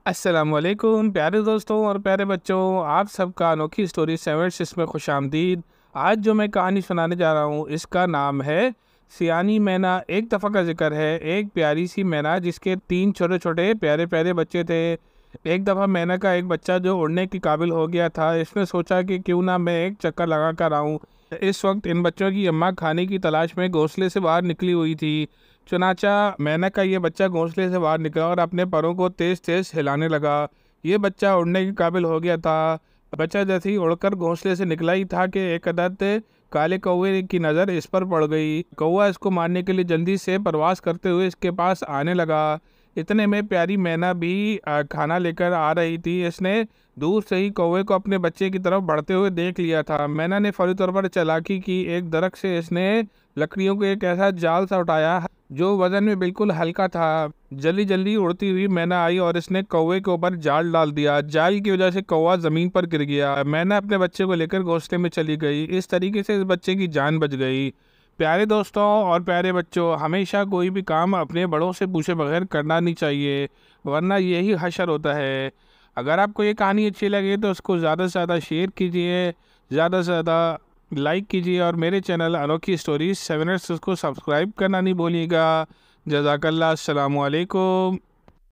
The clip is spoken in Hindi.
अस्सलामुअलैकुम प्यारे दोस्तों और प्यारे बच्चों, आप सबका अनोखी स्टोरी सेवन सिक्स में खुशामदीद। आज जो मैं कहानी सुनाने जा रहा हूँ इसका नाम है सियानी मैना। एक दफ़ा का जिक्र है एक प्यारी सी मैना जिसके तीन छोटे छोटे प्यारे प्यारे बच्चे थे। एक दफ़ा मैना का एक बच्चा जो उड़ने के काबिल हो गया था, इसने सोचा कि क्यों ना मैं एक चक्कर लगा कर आऊँ। इस वक्त इन बच्चों की अम्मा खाने की तलाश में घोंसले से बाहर निकली हुई थी। चुनाचा मैना का ये बच्चा घोंसले से बाहर निकला और अपने परों को तेज तेज हिलाने लगा। ये बच्चा उड़ने के काबिल हो गया था। बच्चा जैसे ही उड़कर घोंसले से निकला ही था कि एक अदद काले कौवे की नज़र इस पर पड़ गई। कौवा इसको मारने के लिए जल्दी से प्रवास करते हुए इसके पास आने लगा। इतने में प्यारी मैना भी खाना लेकर आ रही थी। इसने दूर से ही कौवे को अपने बच्चे की तरफ बढ़ते हुए देख लिया था। मैना ने फौरी तौर पर चालाकी की। एक दरख्त से इसने लकड़ियों को एक ऐसा जाल सा उठाया जो वजन में बिल्कुल हल्का था। जल्दी जल्दी उड़ती हुई मैना आई और इसने कौवे के ऊपर जाल डाल दिया। जाल की वजह से कौवा जमीन पर गिर गया। मैना अपने बच्चे को लेकर घोंसले में चली गई। इस तरीके से इस बच्चे की जान बच गई। प्यारे दोस्तों और प्यारे बच्चों, हमेशा कोई भी काम अपने बड़ों से पूछे बगैर करना नहीं चाहिए, वरना यही हशर होता है। अगर आपको ये कहानी अच्छी लगे तो उसको ज़्यादा से ज़्यादा शेयर कीजिए, ज़्यादा से ज़्यादा लाइक कीजिए और मेरे चैनल अनोखी स्टोरीज 7 को सब्सक्राइब करना नहीं भूलिएगा। जज़ाकल्लाह। अस्सलामु अलैकुम।